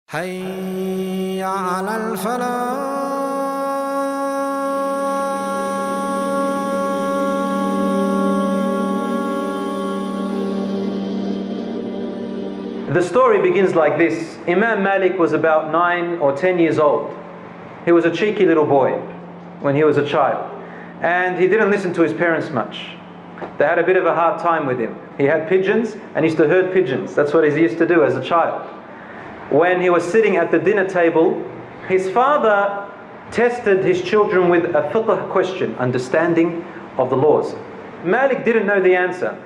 حي على الفلاح. The story begins like this. Imam Malik was about 9 or 10 years old. He was a cheeky little boy when he was a child. And he didn't listen to his parents much. They had a bit of a hard time with him. He had pigeons and he used to herd pigeons. That's what he used to do as a child. When he was sitting at the dinner table, his father tested his children with a fiqh question, understanding of the laws. Malik didn't know the answer,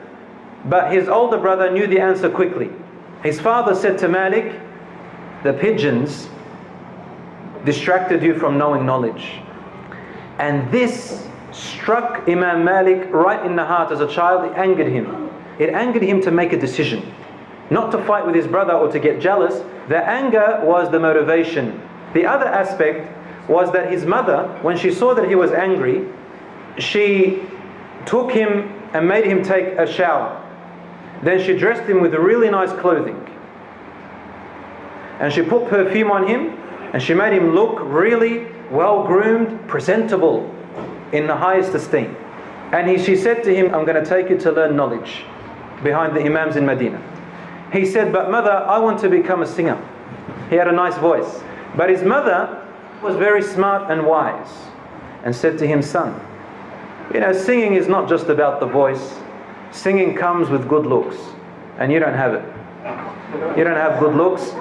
but his older brother knew the answer quickly. His father said to Malik, the pigeons distracted you from knowing knowledge. And this struck Imam Malik right in the heart as a child. It angered him. It angered him to make a decision. Not to fight with his brother or to get jealous. The anger was the motivation. The other aspect was that his mother, when she saw that he was angry, she took him and made him take a shower. Then she dressed him with really nice clothing. And she put perfume on him and she made him look really well groomed, presentable, in the highest esteem. And she said to him, I'm going to take you to learn knowledge behind the Imams in Medina. He said, but mother, I want to become a singer. He had a nice voice. But his mother was very smart and wise and said to him, son, you know, singing is not just about the voice. Singing comes with good looks. And you don't have it. You don't have good looks.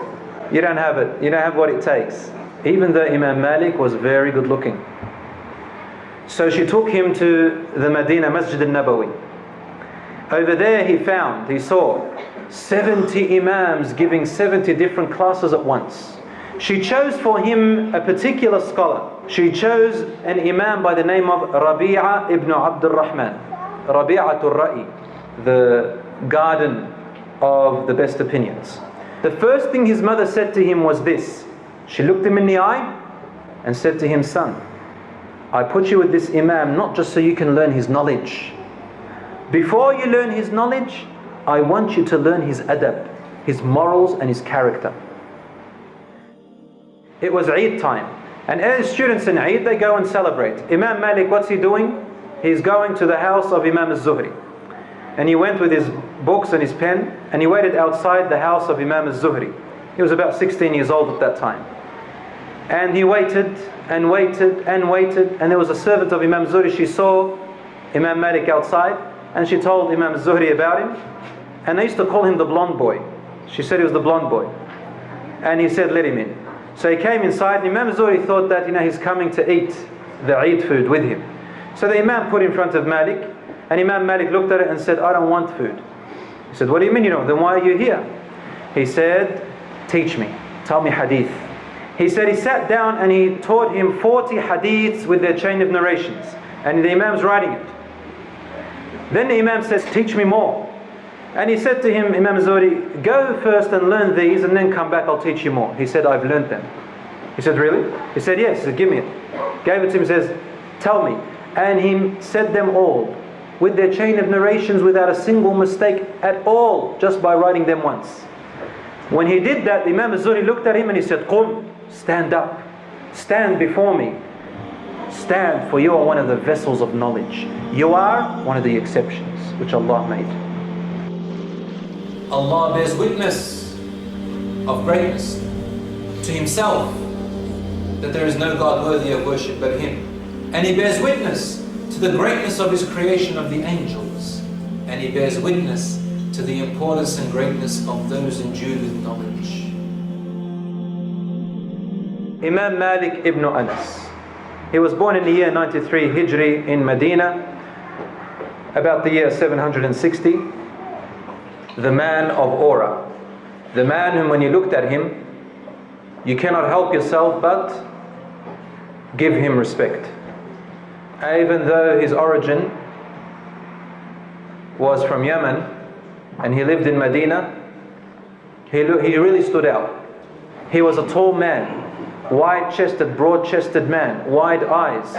You don't have it. You don't have what it takes. Even though Imam Malik was very good looking. So she took him to the Medina Masjid al-Nabawi. Over there he saw 70 Imams giving 70 different classes at once. She chose for him a particular scholar. She chose an Imam by the name of Rabi'a ibn Abdul Rahman. Rabi'atul Ra'i, the garden of the best opinions. The first thing his mother said to him was this. She looked him in the eye and said to him, son, I put you with this Imam not just so you can learn his knowledge. Before you learn his knowledge, I want you to learn his adab, his morals and his character. It was Eid time. And as students in Eid, they go and celebrate. Imam Malik, what's he doing? He's going to the house of Imam al-Zuhri. And he went with his books and his pen, and he waited outside the house of Imam al-Zuhri. He was about 16 years old at that time. And he waited and waited and waited, and there was a servant of Imam al-Zuhri. She saw Imam Malik outside, and she told Imam al-Zuhri about him. And they used to call him the blonde boy. She said he was the blonde boy. And he said, let him in. So he came inside, and Imam al-Zuhri thought that, he's coming to eat the Eid food with him. So the Imam put in front of Malik, and Imam Malik looked at it and said, I don't want food. He said, what do you mean you don't? Then why are you here? He said, teach me. Tell me hadith. He said he sat down and he taught him 40 hadiths with their chain of narrations. And the Imam's writing it. Then the Imam says, teach me more. And he said to him, Imam Zuhri, go first and learn these and then come back, I'll teach you more. He said, I've learned them. He said, really? He said, yes. He said, give me it. Gave it to him, says, tell me. And he said them all with their chain of narrations without a single mistake at all, just by writing them once. When he did that, Imam Zuhri looked at him and he said, Qum, stand up. Stand before me. Stand, for you are one of the vessels of knowledge. You are one of the exceptions which Allah made. Allah bears witness of greatness to Himself, that there is no God worthy of worship but Him. And He bears witness to the greatness of His creation of the angels. And He bears witness to the importance and greatness of those endued with knowledge. Imam Malik ibn Anas. He was born in the year 93 Hijri in Medina, about the year 760. The man of aura. The man whom when you looked at him, you cannot help yourself but give him respect. Even though his origin was from Yemen and he lived in Medina, he really stood out. He was a tall man, wide-chested, broad-chested man, wide eyes,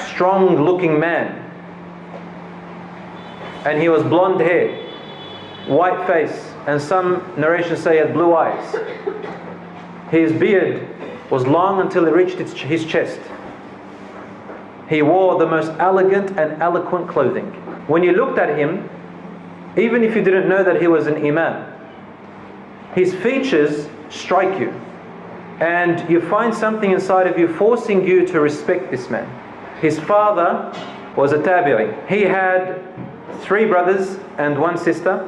strong-looking man. And he was blonde hair, white face, and some narrations say he had blue eyes. His beard was long until it reached his chest. He wore the most elegant and eloquent clothing. When you looked at him, even if you didn't know that he was an imam, his features strike you, and you find something inside of you forcing you to respect this man. His father was a tabi'i. He had 3 brothers and 1 sister.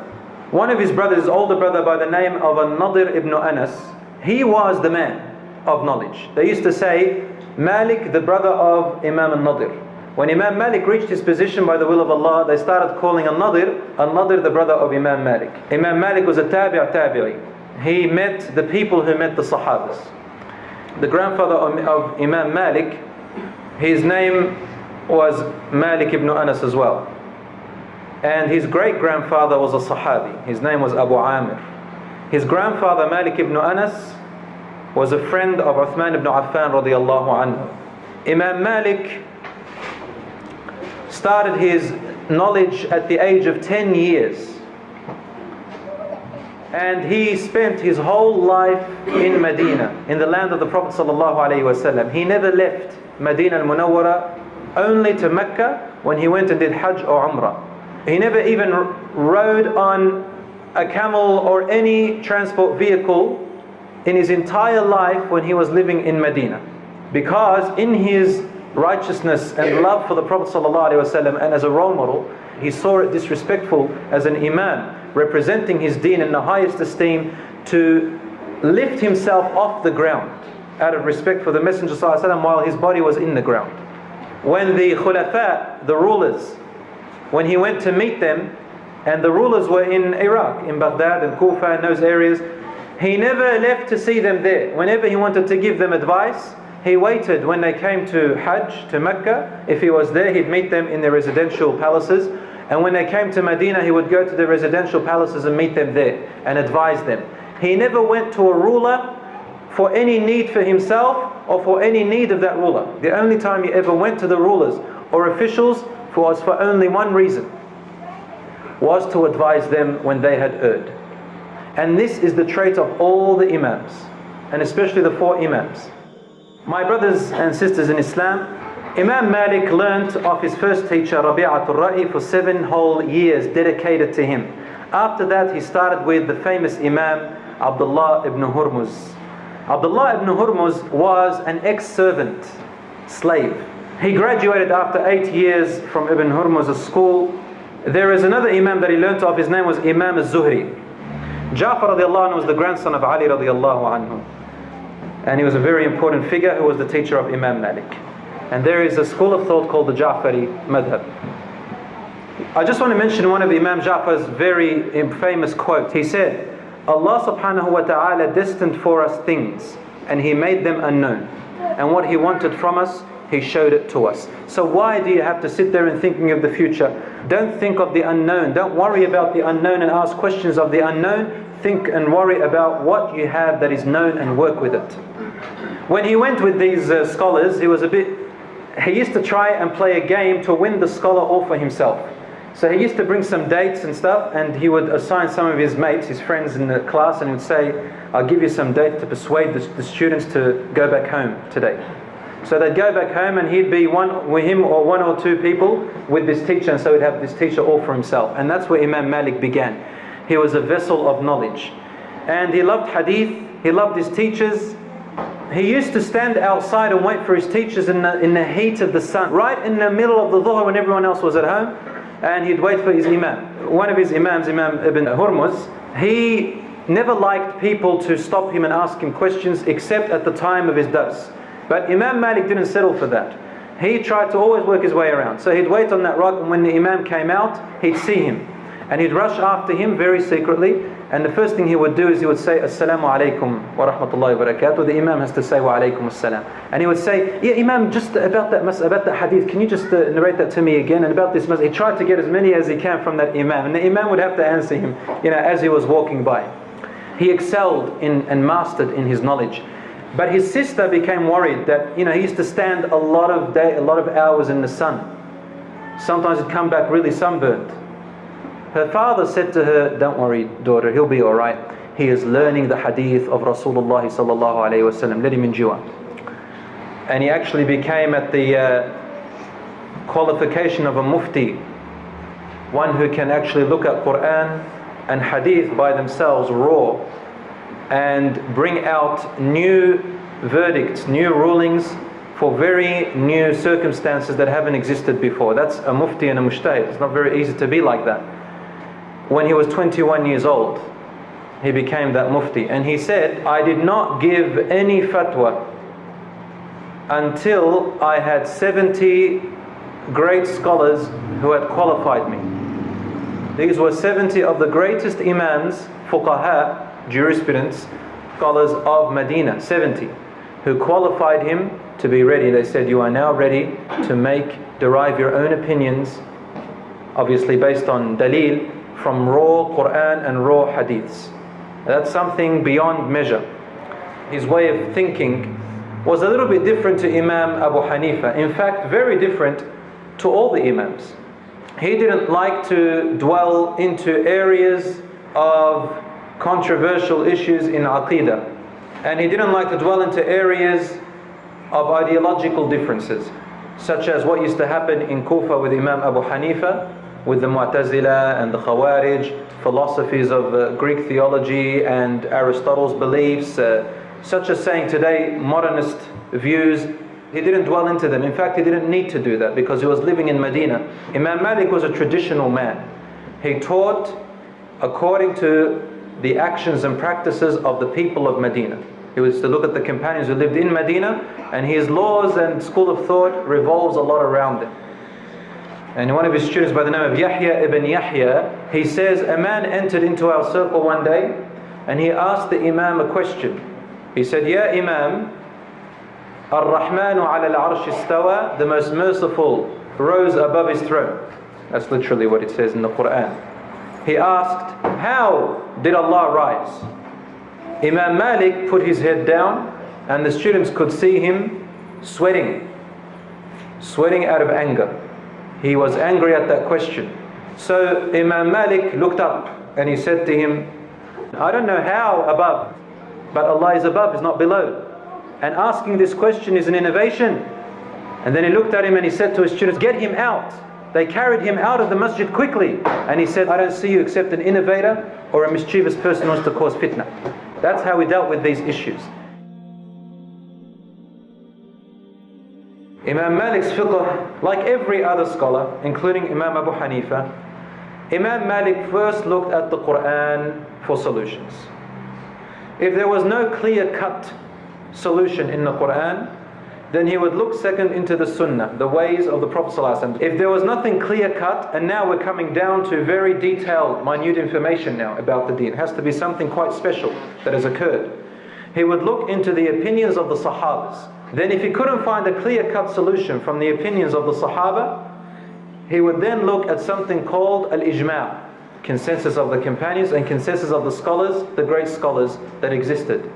One of his brothers, older brother by the name of An-Nadir ibn Anas, he was the man of knowledge. They used to say, Malik, the brother of Imam An-Nadir. When Imam Malik reached his position by the will of Allah, they started calling An-Nadir the brother of Imam Malik. Imam Malik was a tabi'i. He met the people who met the Sahabas. The grandfather of Imam Malik, his name was Malik ibn Anas as well. And his great-grandfather was a Sahabi. His name was Abu Amir. His grandfather Malik ibn Anas was a friend of Uthman ibn Affan radiyallahu anhu. Imam Malik started his knowledge at the age of 10 years. And he spent his whole life in Medina, in the land of the Prophet sallallahu alaihi wasallam. He never left Medina al-Munawwara, only to Mecca when he went and did Hajj or Umrah. He never even rode on a camel or any transport vehicle in his entire life when he was living in Medina. Because in his righteousness and love for the Prophet ﷺ and as a role model, he saw it disrespectful as an imam representing his deen in the highest esteem to lift himself off the ground out of respect for the Messenger ﷺ while his body was in the ground. When the khulafa, the rulers, when he went to meet them, and the rulers were in Iraq, in Baghdad and Kufa and those areas, he never left to see them there. Whenever he wanted to give them advice, he waited when they came to Hajj, to Mecca. If he was there, he'd meet them in their residential palaces. And when they came to Medina, he would go to the residential palaces and meet them there and advise them. He never went to a ruler for any need for himself or for any need of that ruler. The only time he ever went to the rulers or officials was for only one reason, was to advise them when they had erred. And this is the trait of all the imams, and especially the 4 imams. My brothers and sisters in Islam, Imam Malik learnt of his first teacher Rabi'atul Ra'i for 7 whole years dedicated to him. After that he started with the famous Imam Abdullah ibn Hurmuz. Abdullah ibn Hurmuz was an ex-servant, slave. He graduated after 8 years from Ibn Hurmuz's school. There is another Imam that he learnt of, his name was Imam al-Zuhri. Ja'far radiallahu anhu was the grandson of Ali radiallahu anhu. And he was a very important figure who was the teacher of Imam Malik. And there is a school of thought called the Ja'fari madhab. I just want to mention one of Imam Ja'far's very famous quotes. He said, Allah subhanahu wa ta'ala destined for us things and He made them unknown. And what He wanted from us, He showed it to us. So why do you have to sit there and thinking of the future? Don't think of the unknown. Don't worry about the unknown and ask questions of the unknown. Think and worry about what you have that is known and work with it. When he went with these scholars, he used to try and play a game to win the scholar all for himself. So he used to bring some dates and stuff, and he would assign some of his mates, his friends in the class, and he would say, I'll give you some dates to persuade the students to go back home today. So they'd go back home and he'd be one with him or 1 or 2 people with this teacher, and so he'd have this teacher all for himself. And that's where Imam Malik began. He was a vessel of knowledge. And he loved hadith, he loved his teachers. He used to stand outside and wait for his teachers in the heat of the sun, right in the middle of the dhuhr when everyone else was at home, and he'd wait for his imam. One of his imams, Imam Ibn Hurmuz, he never liked people to stop him and ask him questions except at the time of his dars. But Imam Malik didn't settle for that. He tried to always work his way around. So he'd wait on that rock, and when the imam came out, he'd see him. And he'd rush after him very secretly, and the first thing he would do is he would say, Assalamu alaikum wa rahmatullahi wa barakatuh. The imam has to say, Wa alaikum assalam. And he would say, yeah, imam, just about that hadith, can you just narrate that to me again? And about this mas'ala. He tried to get as many as he can from that imam, and the imam would have to answer him, as he was walking by. He excelled and mastered in his knowledge. But his sister became worried that, he used to stand a lot of hours in the sun. Sometimes he'd come back really sunburned. Her father said to her, don't worry daughter, he'll be alright. He is learning the hadith of Rasulullah sallallahu alayhi wasallam. Let him endure. And he actually became at the qualification of a mufti, one who can actually look at Quran and hadith by themselves raw and bring out new verdicts, new rulings for very new circumstances that haven't existed before. That's a mufti and a mujtahid. It's not very easy to be like that. When he was 21 years old, he became that mufti, and he said, I did not give any fatwa until I had 70 great scholars who had qualified me. These were 70 of the greatest imams, fuqaha, jurisprudence, scholars of Medina, 70, who qualified him to be ready. They said, you are now ready to derive your own opinions, obviously based on dalil, from raw Quran and raw hadiths. That's something beyond measure. His way of thinking was a little bit different to Imam Abu Hanifa. In fact, very different to all the Imams. He didn't like to dwell into areas of controversial issues in Aqidah. And he didn't like to dwell into areas of ideological differences, such as what used to happen in Kufa with Imam Abu Hanifa, with the Mu'tazila and the Khawarij, philosophies of Greek theology and Aristotle's beliefs, such as saying today modernist views. He didn't dwell into them. In fact, he didn't need to do that because he was living in Medina. Imam Malik was a traditional man. He taught according to the actions and practices of the people of Medina. He was to look at the companions who lived in Medina, and his laws and school of thought revolves a lot around them. And one of his students by the name of Yahya ibn Yahya, he says, a man entered into our circle one day and he asked the Imam a question. He said, Ya Imam, Ar-Rahmanu ala al-Arsh istawa, the most merciful rose above his throne. That's literally what it says in the Quran. He asked, how did Allah rise? Imam Malik put his head down and the students could see him sweating out of anger. He was angry at that question. So Imam Malik looked up and he said to him, I don't know how above, but Allah is above, is not below. And asking this question is an innovation. And then he looked at him and he said to his students, get him out. They carried him out of the masjid quickly. And he said, I don't see you except an innovator or a mischievous person who wants to cause fitna. That's how we dealt with these issues. Imam Malik's fiqh, like every other scholar, including Imam Abu Hanifa, Imam Malik first looked at the Quran for solutions. If there was no clear-cut solution in the Quran, then he would look second into the Sunnah, the ways of the Prophet ﷺ. If there was nothing clear-cut, and now we're coming down to very detailed, minute information now about the deen, it has to be something quite special that has occurred, he would look into the opinions of the Sahabas. Then if he couldn't find a clear-cut solution from the opinions of the Sahaba, he would then look at something called al-ijma', consensus of the companions and consensus of the scholars, the great scholars that existed.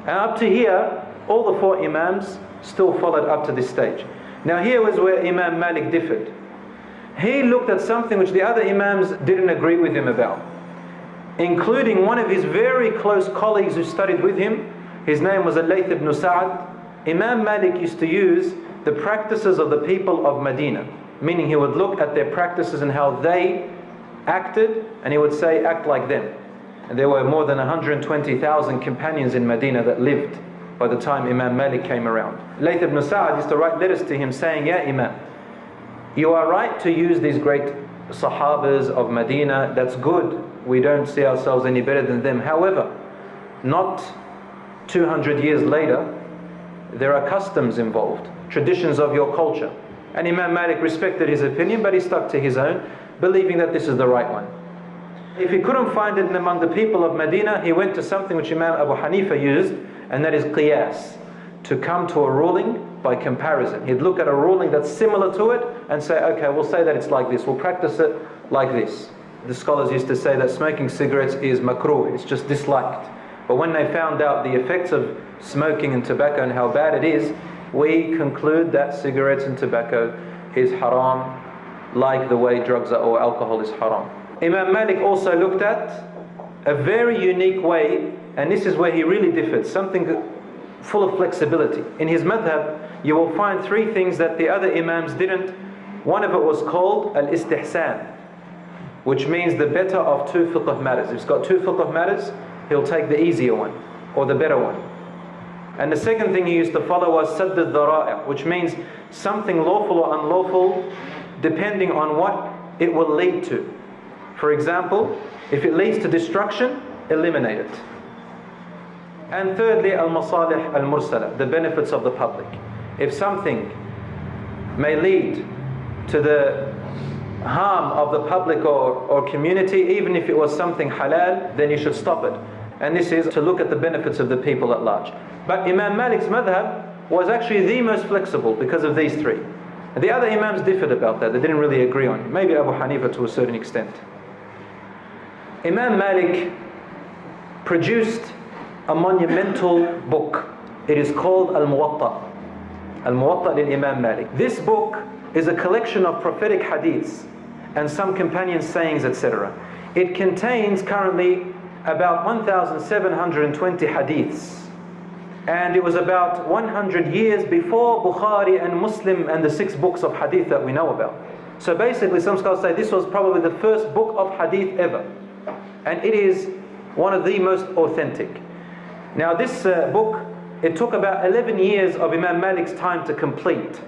And up to here, all the four Imams still followed up to this stage. Now here was where Imam Malik differed. He looked at something which the other Imams didn't agree with him about, including one of his very close colleagues who studied with him. His name was Al-Layth ibn Sa'd. Imam Malik used to use the practices of the people of Medina, meaning he would look at their practices and how they acted, and he would say, act like them. And there were more than 120,000 companions in Medina that lived by the time Imam Malik came around. Layth ibn Sa'd used to write letters to him saying, Ya Imam, you are right to use these great Sahabas of Medina, that's good. We don't see ourselves any better than them. However, not 200 years later, there are customs involved, traditions of your culture. And Imam Malik respected his opinion, but he stuck to his own, believing that this is the right one. If he couldn't find it among the people of Medina, he went to something which Imam Abu Hanifa used, and that is qiyas, to come to a ruling by comparison. He'd look at a ruling that's similar to it and say, okay, we'll say that it's like this, we'll practice it like this. The scholars used to say that smoking cigarettes is makruh, it's just disliked. But when they found out the effects of smoking and tobacco and how bad it is, we conclude that cigarettes and tobacco is haram, like the way drugs or alcohol is haram. Imam Malik also looked at a very unique way, and this is where he really differed, something full of flexibility. In his madhab, you will find three things that the other imams didn't. One of it was called al-istihsan, which means the better of two fiqh matters. If he's got two fiqh matters, he'll take the easier one, or the better one. And the second thing he used to follow was sadd al-dhara'i', which means something lawful or unlawful, depending on what it will lead to. For example, if it leads to destruction, eliminate it. And thirdly, al-masalih al-mursala, the benefits of the public. If something may lead to the harm of the public or community, even if it was something halal, then you should stop it. And this is to look at the benefits of the people at large. But Imam Malik's madhab was actually the most flexible because of these three. And the other imams differed about that. They didn't really agree on it. Maybe Abu Hanifa to a certain extent. Imam Malik produced a monumental book. It is called Al-Muwatta. Al-Muwatta lil Imam Malik. This book is a collection of prophetic hadiths and some companion sayings, etc. It contains currently about 1,720 hadiths. And it was about 100 years before Bukhari and Muslim and the 6 books of hadith that we know about. So basically, some scholars say this was probably the first book of hadith ever. And it is one of the most authentic. Now this book, it took about 11 years of Imam Malik's time to complete.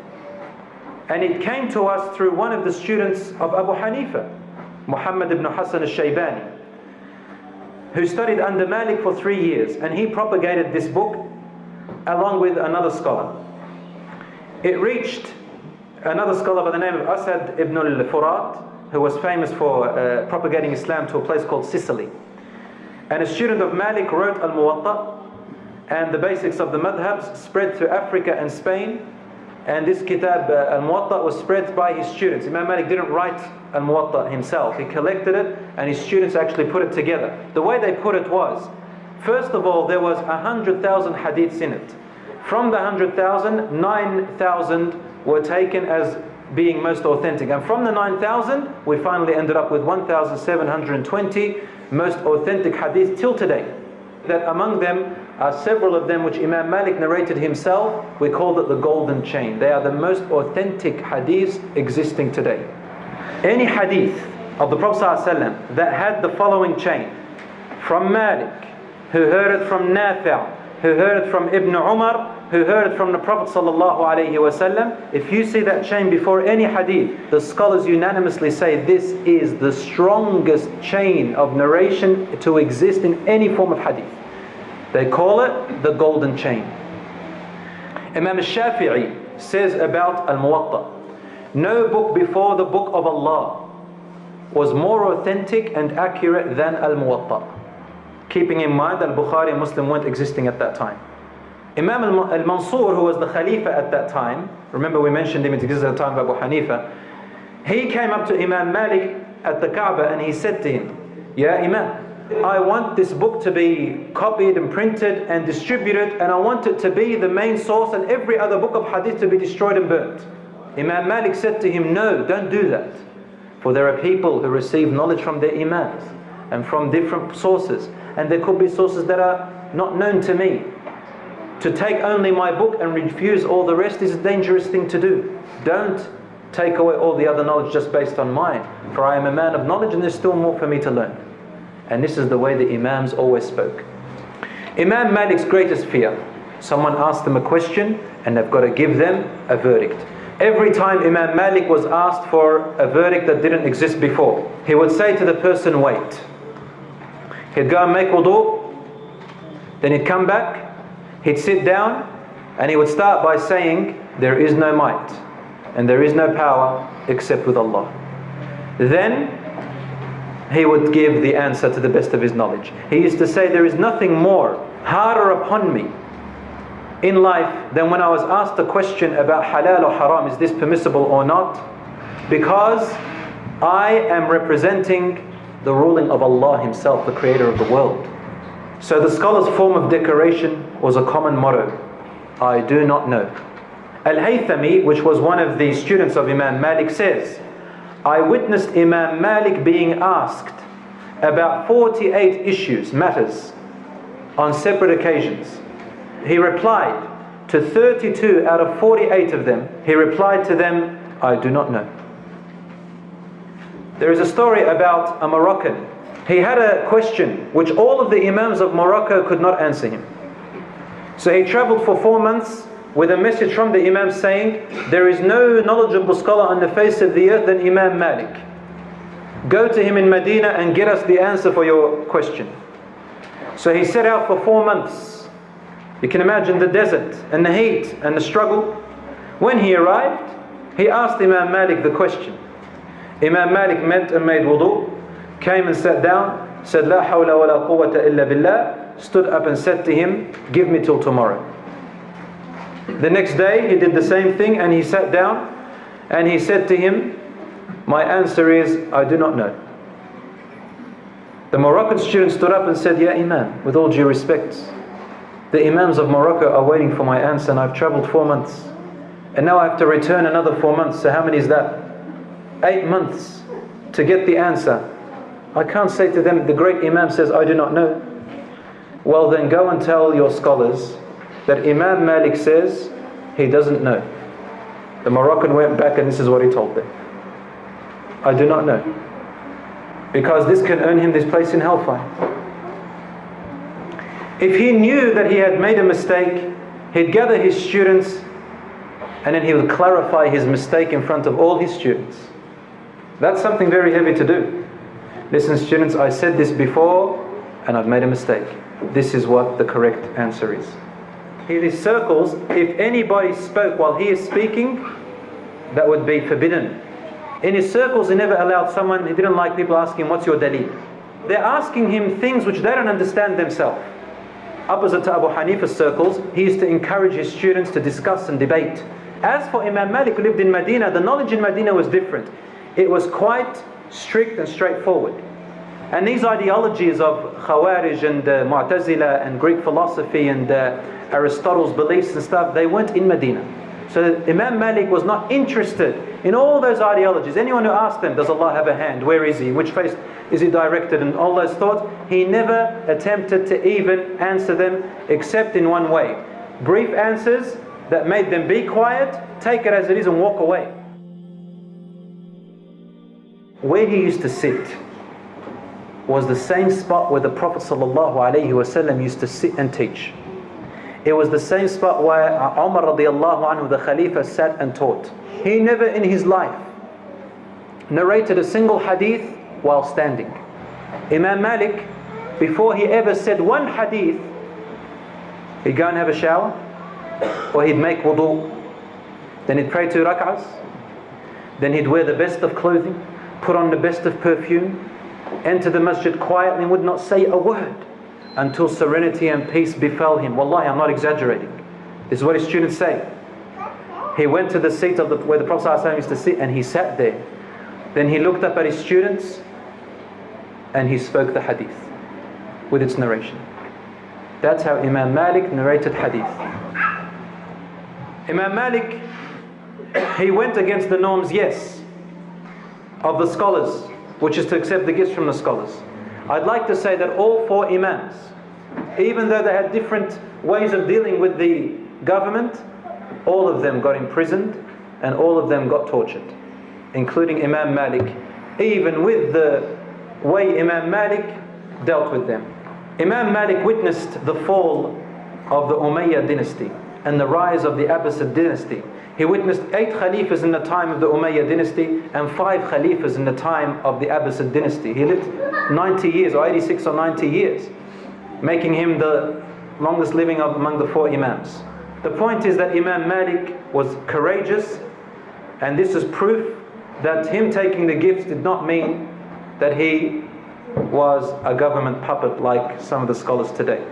And it came to us through one of the students of Abu Hanifa, Muhammad ibn Hassan al-Shaybani, who studied under Malik for 3 years. And he propagated this book along with another scholar. It reached another scholar by the name of Asad ibn al-Furat, who was famous for propagating Islam to a place called Sicily. And a student of Malik wrote Al-Muwatta, and the basics of the madhabs spread to Africa and Spain. And this kitab, Al-Muwatta, was spread by his students. Imam Malik didn't write Al-Muwatta himself. He collected it, and his students actually put it together. The way they put it was, first of all, there was 100,000 hadiths in it. From the 100,000, 9,000 were taken as being most authentic. And from the 9,000, we finally ended up with 1,720 most authentic hadith till today. That among them are several of them which Imam Malik narrated himself. We called it the golden chain. They are the most authentic hadiths existing today. Any hadith of the Prophet ﷺ that had the following chain: from Malik, who heard it from Nafi', who heard it from Ibn Umar, who heard it from the Prophet ﷺ. If you see that chain before any hadith, the scholars unanimously say this is the strongest chain of narration to exist in any form of hadith. They call it the golden chain. Imam Shafi'i says about Al-Muwatta, no book before the book of Allah was more authentic and accurate than Al-Muwatta. Keeping in mind that Bukhari and Muslim weren't existing at that time. Imam al-Mansur, who was the Khalifa at that time, remember we mentioned him, it existed at the time of Abu Hanifa, he came up to Imam Malik at the Kaaba and he said to him, Ya Imam, I want this book to be copied and printed and distributed, and I want it to be the main source and every other book of hadith to be destroyed and burnt. Imam Malik said to him, no, don't do that. For there are people who receive knowledge from their imams and from different sources, and there could be sources that are not known to me. To take only my book and refuse all the rest is a dangerous thing to do. Don't take away all the other knowledge just based on mine, for I am a man of knowledge and there's still more for me to learn. And this is the way the Imams always spoke. Imam Malik's greatest fear, someone asked them a question and they've got to give them a verdict. Every time Imam Malik was asked for a verdict that didn't exist before, he would say to the person, wait. He'd go and make wudu, then he'd come back, he'd sit down, and he would start by saying, there is no might and there is no power except with Allah. Then he would give the answer to the best of his knowledge. He used to say, there is nothing more harder upon me in life than when I was asked a question about halal or haram, is this permissible or not? Because I am representing the ruling of Allah Himself, the creator of the world. So the scholar's form of decoration was a common motto: I do not know. Al-Haythami, which was one of the students of Imam Malik, says, I witnessed Imam Malik being asked about 48 issues, matters, on separate occasions. He replied to 32 out of 48 of them. He replied to them, I do not know. There is a story about a Moroccan. He had a question which all of the Imams of Morocco could not answer him. So he traveled for 4 months with a message from the Imam saying, there is no knowledgeable scholar on the face of the earth than Imam Malik. Go to him in Medina and get us the answer for your question. So he set out for 4 months. You can imagine the desert and the heat and the struggle. When he arrived, he asked Imam Malik the question. Imam Malik met and made wudu, came and sat down, said, La hawla wa la quwwata illa billah, stood up and said to him, give me till tomorrow. The next day he did the same thing and he sat down and he said to him, my answer is, I do not know. The Moroccan student stood up and said, Ya Imam, with all due respect, the Imams of Morocco are waiting for my answer and I've traveled 4 months. And now I have to return another 4 months. So how many is that? 8 months to get the answer. I can't say to them, the great Imam says, I do not know. Well then go and tell your scholars that Imam Malik says he doesn't know. The Moroccan went back and this is what he told them. I do not know. Because this can earn him this place in hellfire. If he knew that he had made a mistake, he'd gather his students and then he would clarify his mistake in front of all his students. That's something very heavy to do. Listen students, I said this before and I've made a mistake. This is what the correct answer is. In his circles, if anybody spoke while he is speaking, that would be forbidden. In his circles, he never allowed someone, he didn't like people asking, what's your daleel? They're asking him things which they don't understand themselves. Opposite to Abu Hanifa's circles, he used to encourage his students to discuss and debate. As for Imam Malik, who lived in Medina, the knowledge in Medina was different. It was quite strict and straightforward. And these ideologies of Khawarij and Mu'tazila and Greek philosophy and Aristotle's beliefs and stuff, they weren't in Medina. So Imam Malik was not interested in all those ideologies. Anyone who asked them, does Allah have a hand? Where is He? Which face is He directed? And all those thoughts, he never attempted to even answer them except in one way. Brief answers that made them be quiet, take it as it is and walk away. Where he used to sit was the same spot where the Prophet ﷺ used to sit and teach. It was the same spot where Umar radiallahu anhu, the Khalifa, sat and taught. He never in his life narrated a single hadith while standing. Imam Malik, before he ever said one hadith, he'd go and have a shower, or he'd make wudu, then he'd pray 2 rak'ahs, then he'd wear the best of clothing, put on the best of perfume, enter the masjid quietly and would not say a word until serenity and peace befell him. Wallahi, I'm not exaggerating. This is what his students say. He went to the seat of where the Prophet ﷺ used to sit and he sat there. Then he looked up at his students and he spoke the hadith with its narration. That's how Imam Malik narrated hadith. Imam Malik, he went against the norms, yes, of the scholars, which is to accept the gifts from the scholars. I'd like to say that all 4 Imams, even though they had different ways of dealing with the government, all of them got imprisoned and all of them got tortured, including Imam Malik, even with the way Imam Malik dealt with them. Imam Malik witnessed the fall of the Umayyad dynasty and the rise of the Abbasid dynasty. He witnessed 8 Khalifas in the time of the Umayyad dynasty and 5 Khalifas in the time of the Abbasid dynasty. He lived 90 years or 86 or 90 years, making him the longest living among the 4 Imams. The point is that Imam Malik was courageous, and this is proof that him taking the gifts did not mean that he was a government puppet like some of the scholars today.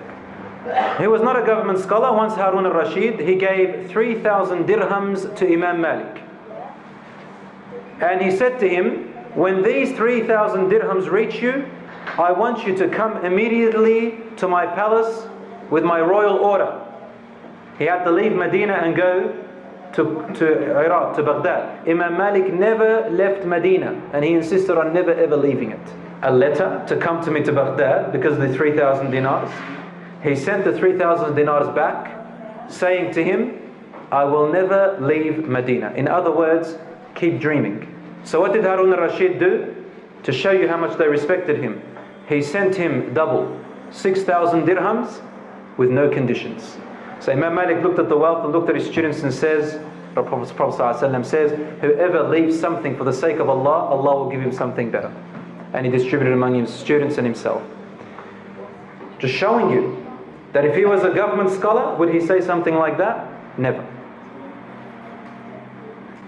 He was not a government scholar. Once Harun al-Rashid, he gave 3,000 dirhams to Imam Malik. And he said to him, when these 3,000 dirhams reach you, I want you to come immediately to my palace with my royal order. He had to leave Medina and go to Iraq, to Baghdad. Imam Malik never left Medina, and he insisted on never ever leaving it. A letter to come to me to Baghdad because of the 3,000 dinars. He sent the 3,000 dinars back, saying to him, I will never leave Medina. In other words, keep dreaming. So what did Harun al-Rashid do? To show you how much they respected him, he sent him double, 6,000 dirhams with no conditions. So Imam Malik looked at the wealth and looked at his students and says, the Prophet ﷺ says, whoever leaves something for the sake of Allah, Allah will give him something better. And he distributed among his students and himself. Just showing you that if he was a government scholar, would he say something like that? Never.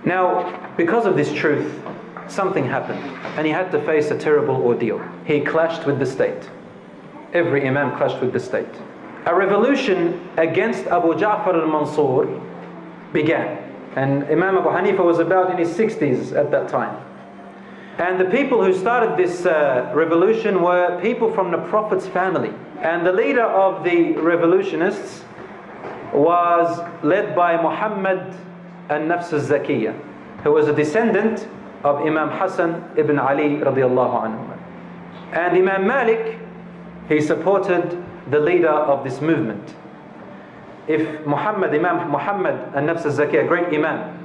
Now, because of this truth, something happened, and he had to face a terrible ordeal. He clashed with the state. Every Imam clashed with the state. A revolution against Abu Ja'far al-Mansur began. And Imam Abu Hanifa was about in his 60s at that time. And the people who started this revolution were people from the Prophet's family. And the leader of the revolutionists was led by Muhammad al-Nafs al-Zakiyya, who was a descendant of Imam Hassan ibn Ali radiallahu anhu. And Imam Malik, he supported the leader of this movement. If Imam Muhammad al-Nafs al-Zakiyya, a great Imam,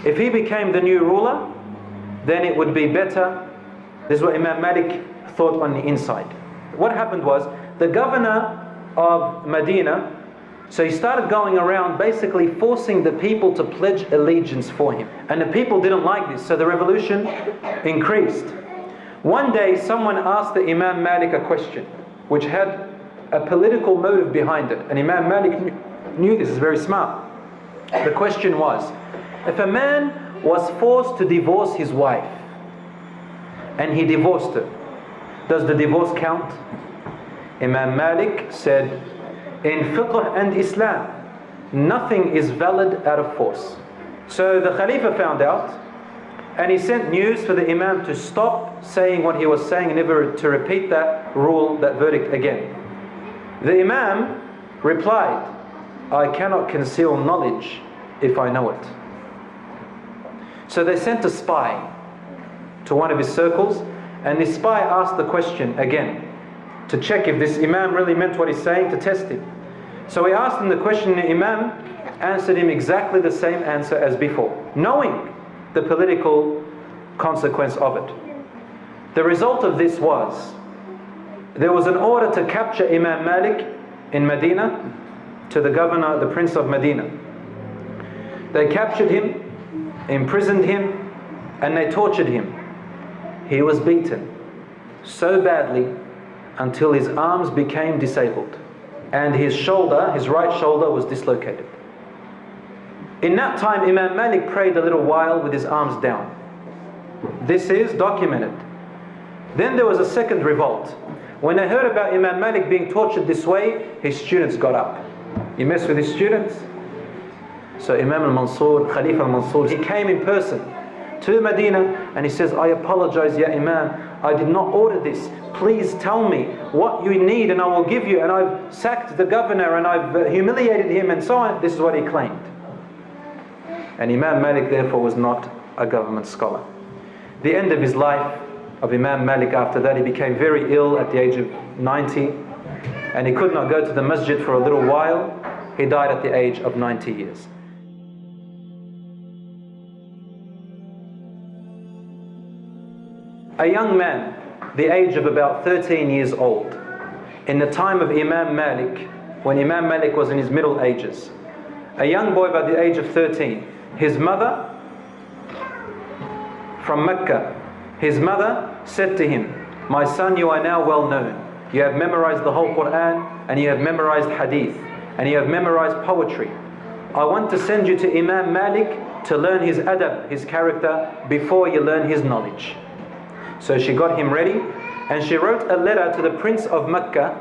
if he became the new ruler, then it would be better. This is what Imam Malik thought on the inside. What happened was, the governor of Medina, so he started going around basically forcing the people to pledge allegiance for him. And the people didn't like this, so the revolution increased. One day someone asked the Imam Malik a question, which had a political motive behind it. And Imam Malik knew this, is very smart. The question was, if a man was forced to divorce his wife, and he divorced her, does the divorce count? Imam Malik said, in fiqh and Islam, nothing is valid out of force. So the Khalifa found out, and he sent news for the Imam to stop saying what he was saying and never to repeat that rule, that verdict again. The Imam replied, I cannot conceal knowledge if I know it. So they sent a spy to one of his circles, and this spy asked the question again to check if this Imam really meant what he's saying, to test him. So he asked him the question, and the Imam answered him exactly the same answer as before, knowing the political consequence of it. The result of this was, there was an order to capture Imam Malik in Medina to the governor, the prince of Medina. They captured him, imprisoned him, and they tortured him. He was beaten so badly until his arms became disabled, and his shoulder, his right shoulder, was dislocated. In that time, Imam Malik prayed a little while with his arms down. This is documented. Then there was a second revolt. When they heard about Imam Malik being tortured this way, his students got up. You mess with his students? So Imam al-Mansur, Khalifa al-Mansur, he came in person to Medina, and he says, I apologize, Ya Imam, I did not order this. Please tell me what you need and I will give you. And I've sacked the governor and I've humiliated him and so on. This is what he claimed. And Imam Malik therefore was not a government scholar. The end of his life of Imam Malik, after that, he became very ill at the age of 90, and he could not go to the masjid for a little while. He died at the age of 90 years. A young man, the age of about 13 years old, in the time of Imam Malik, when Imam Malik was in his middle ages, a young boy by the age of 13, his mother from Mecca, his mother said to him, my son, you are now well known. You have memorized the whole Quran, and you have memorized hadith, and you have memorized poetry. I want to send you to Imam Malik to learn his adab, his character, before you learn his knowledge. So she got him ready, and she wrote a letter to the prince of Mecca,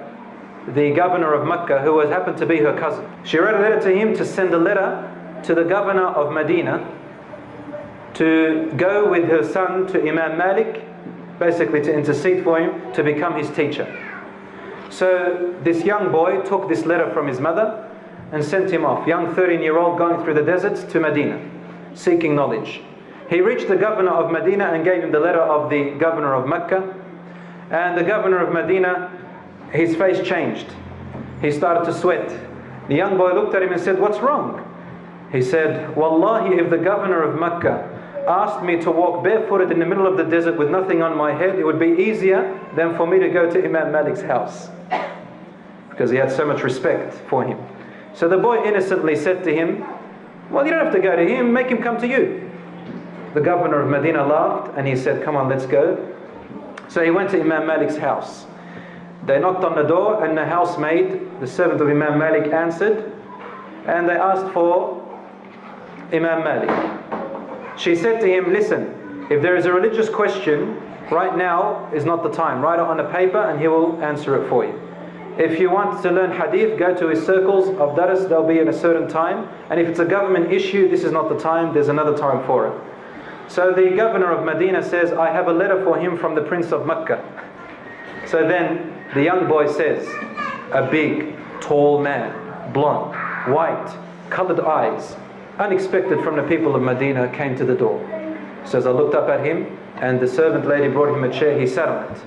the governor of Mecca, who happened to be her cousin. She wrote a letter to him to send a letter to the governor of Medina to go with her son to Imam Malik, basically to intercede for him to become his teacher. So this young boy took this letter from his mother and sent him off. Young 13-year-old going through the deserts to Medina, seeking knowledge. He reached the governor of Medina and gave him the letter of the governor of Mecca. And the governor of Medina, his face changed. He started to sweat. The young boy looked at him and said, "What's wrong?" He said, "Wallahi, if the governor of Mecca asked me to walk barefooted in the middle of the desert with nothing on my head, it would be easier than for me to go to Imam Malik's house." Because he had so much respect for him. So the boy innocently said to him, "Well, you don't have to go to him, make him come to you." The governor of Medina laughed and he said, "Come on, let's go." So he went to Imam Malik's house. They knocked on the door and the housemaid, the servant of Imam Malik, answered, and they asked for Imam Malik. She said to him, "Listen, if there is a religious question, right now is not the time. Write it on a paper and he will answer it for you. If you want to learn hadith, go to his circles of dars, they'll be in a certain time. And if it's a government issue, this is not the time, there's another time for it." So the governor of Medina says, "I have a letter for him from the prince of Mecca." So then the young boy says, a big, tall man, blonde, white, colored eyes, unexpected from the people of Medina, came to the door. Says, I looked up at him and the servant lady brought him a chair, he sat on it.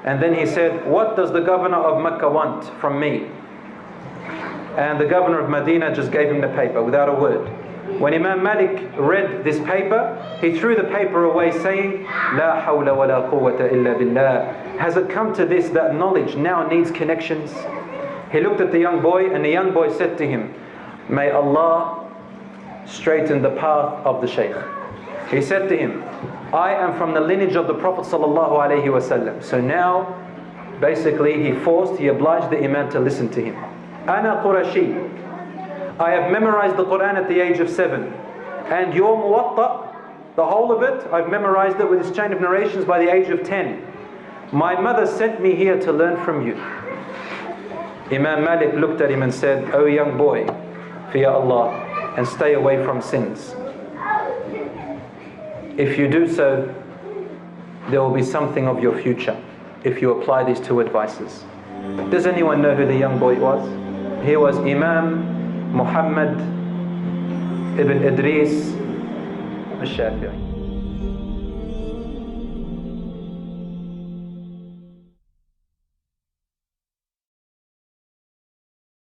And then he said, "What does the governor of Mecca want from me?" And the governor of Medina just gave him the paper without a word. When Imam Malik read this paper, he threw the paper away saying, "La hawla wa la quwwata illa billah." Has it come to this that knowledge now needs connections? He looked at the young boy and the young boy said to him, "May Allah straighten the path of the Shaykh." He said to him, "I am from the lineage of the Prophet sallallahu alaihi wasallam." So now, basically, he obliged the Imam to listen to him. "Ana Qurashi. I have memorized the Quran at the age of 7. And your Muwatta, the whole of it, I've memorized it with its chain of narrations by the age of 10. My mother sent me here to learn from you." Imam Malik looked at him and said, "O young boy, fear Allah and stay away from sins. If you do so, there will be something of your future if you apply these two advices." Does anyone know who the young boy was? He was Imam Muhammad ibn Idris al-Shafi'i.